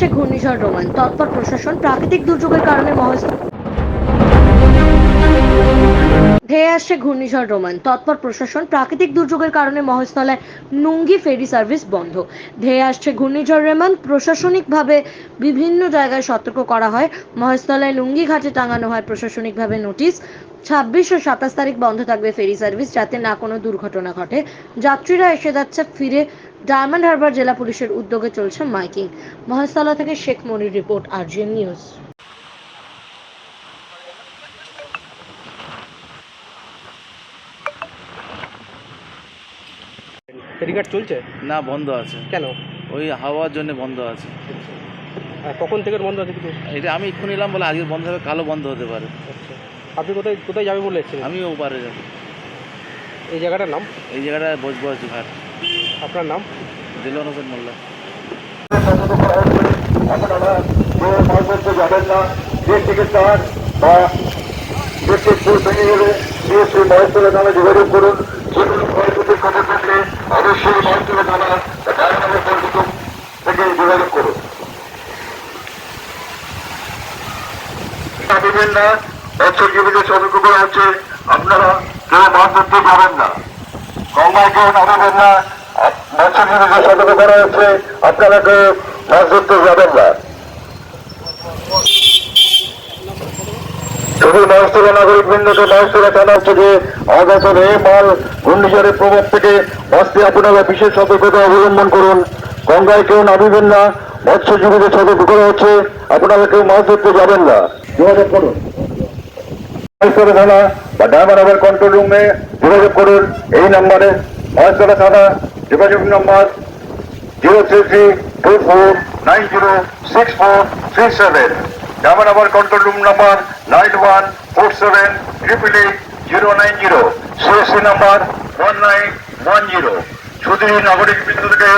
আসছে ঘূর্ণিঝড় রোমান, তৎপর প্রশাসন। প্রাকৃতিক দুর্যোগের কারণে ধেয়ে আসছে ঘূর্ণিঝড় রোমান, তৎপর প্রশাসন। প্রাকৃতিক দুর্যোগের কারণে মহেশতলায় নুঙ্গি ফেরি সার্ভিস বন্ধ। ধেয়ে আসছে ঘূর্ণিঝড় রেমান, প্রশাসনিকভাবে বিভিন্ন জায়গায় সতর্ক করা হয়। মহেশতলায় লুঙ্গি ঘাটে টাঙানো হয় প্রশাসনিকভাবে নোটিশ। 26 ও 27 তারিখ বন্ধ থাকবে ফেরি সার্ভিস, যাতে না কোনো দুর্ঘটনা ঘটে। যাত্রীরা এসে যাচ্ছে ফিরে। ডায়মন্ড হারবার জেলা পুলিশের উদ্যোগে চলছে মাইকিং। মহেশতলা থেকে শেখ মনির রিপোর্ট, আরজিএন নিউজ। ফেরিঘাট চলছে না, বন্ধ আছে। কেন? ওই হাওয়ার জন্য বন্ধ আছে। কখন থেকে বন্ধ আছে কিছু? এটা আমি এক্ষুনি এলাম বলে আজকে বন্ধ হবে, কালও বন্ধ হতে পারে। আচ্ছা, আপনি কোথায় কোথায় যাবে বলে এসেছিলেন? আমি ওপারে যাব। এই জায়গাটার নাম? এই জায়গাটা বসবো আছে ঘাট। আপনার নাম? দিলওয়ার হোসেন মোল্লা। আপনারা কেউ মাছ ধরতে যাবেন না। যে চিকিৎসার বা ব্যক্তির ফুল ভেঙে গেলে সেই মহেশতলা থানায় যোগাযোগ করুন। যে কোনো ক্ষয়ক্ষতির খবর থাকলে অবশ্যই মহেশতলা থানা ডায়মন্ড হারবার থেকে যোগাযোগ করুন। দেবেন না, মৎস্যজীবীদের সতর্ক করা হচ্ছে আপনারা কেউ মাছ ধরতে যাবেন না। গঙ্গায় কেউ নামবেন না, মৎস্যজীবীদের সতর্ক করা হচ্ছে আপনারা কেউ মাছ ধরতে যাবেন না। শুধু মহেশতলা নাগরিক বৃন্দকে মহেশতলা থানা থেকে আগত মাল ঘূর্ণিঝড়ের প্রভাব থেকে বাঁচতে আপনারা বিশেষ সতর্কতা অবলম্বন করুন। গঙ্গায় কেউ নামিবেন না, মৎস্যজীবীদের সতর্ক করা হচ্ছে আপনারা কেউ মাছ ধরতে যাবেন না। যোগাযোগ করুন মহেশতলা থানা বা ডায়মন্ড হারবার কন্ট্রোল রুমে যোগাযোগ করুন এই নম্বরে। মহেশতলা থানা যোগাযোগ নম্বর 03324906437। Diamond Harbour control room number 9147888090। CSC number 1910। শুধু নাগরিক বৃন্দকে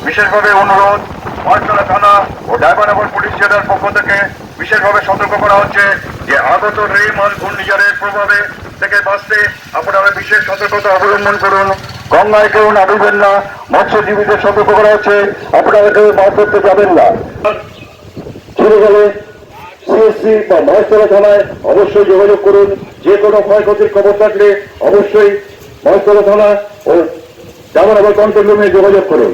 বিশেষভাবে অনুরোধ, মহেশতলা থানা ও ডায়মন্ড হারবার পুলিশ জেলার পক্ষ থেকে বিশেষভাবে সতর্ক করা হচ্ছে যে আগত রেমাল ঘূর্ণিঝড়ের প্রভাবে থেকে বাঁচতে আপনারা বিশেষ সতর্কতা অবলম্বন করুন। গঙ্গায় কেউ নামিবেন না, মৎস্যজীবীদের সতর্ক করা হচ্ছে আপনারা কেউ মাছ ধরতে যাবেন না। চলে গেলে সিএসসি বা মহেশতলা থানায় অবশ্যই যোগাযোগ করুন। যে কোনো ক্ষয়ক্ষতির খবর থাকলে অবশ্যই মহেশতলা থানা ও ডায়মন্ড হারবার কন্ট্রোল রুমে যোগাযোগ করুন।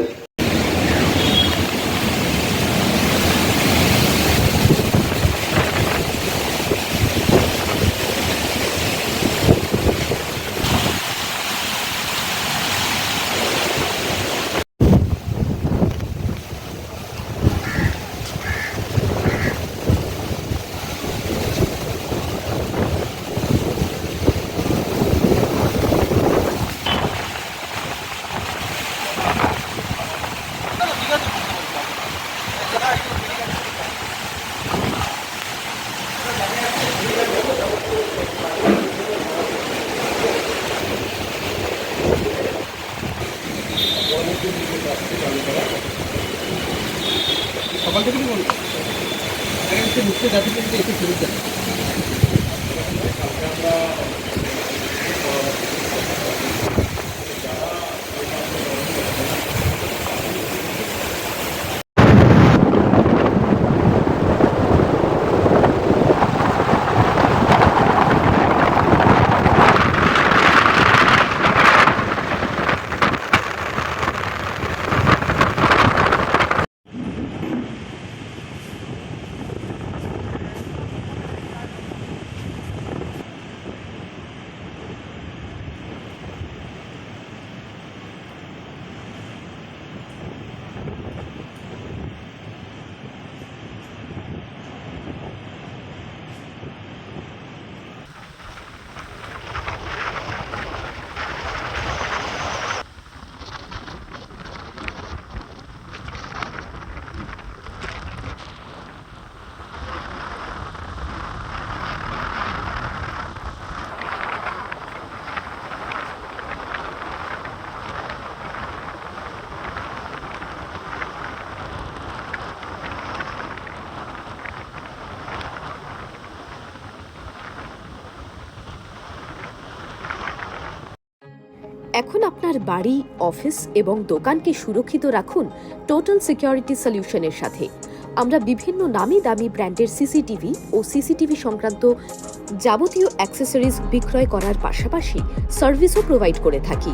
সকাল থেকে বলুন মুক্ত জাতি থেকে একটু শুরু করেন। এখন আপনার বাড়ি, অফিস এবং দোকানকে সুরক্ষিত রাখুন টোটাল সিকিউরিটি সলিউশনের সাথে। আমরা বিভিন্ন নামি দামি ব্র্যান্ডের সিসিটিভি ও সিসিটিভি সংক্রান্ত যাবতীয় অ্যাক্সেসরিজ বিক্রয় করার পাশাপাশি সার্ভিসও প্রোভাইড করে থাকি।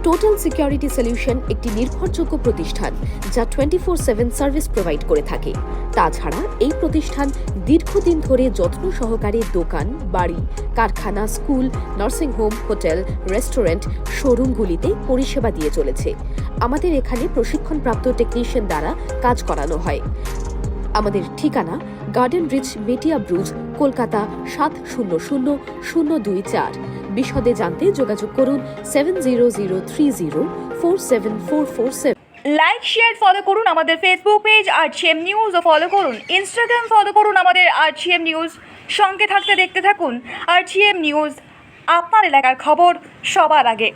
টোটাল সিকিউরিটি সলিউশন একটি নির্ভরযোগ্য প্রতিষ্ঠান যা 24/7 সার্ভিস প্রোভাইড করে থাকে। তাছাড়া এই প্রতিষ্ঠান দীর্ঘদিন ধরে যত্ন সহকারে দোকান, বাড়ি, কারখানা, স্কুল, নার্সিংহোম, হোটেল, রেস্টুরেন্ট, শোরুমগুলিতে পরিষেবা দিয়ে চলেছে। আমাদের এখানে প্রশিক্ষণপ্রাপ্ত টেকনিশিয়ান দ্বারা কাজ করানো হয়। আমাদের ঠিকানা গার্ডেন রিচ, মেটিয়া ব্রুজ, কলকাতা 700024। বিশদে জানতে যোগাযোগ করুন 7003047447। লাইক শেয়ার ফলো করুন আমাদের ফেসবুক পেজ RGM নিউজ ও ফলো করুন ইনস্টাগ্রাম ফলো করুন আমাদের RGM নিউজ। সঙ্গে থাকতে দেখতে থাকুন RGM নিউজ, আপনার এলাকার খবর সবার আগে।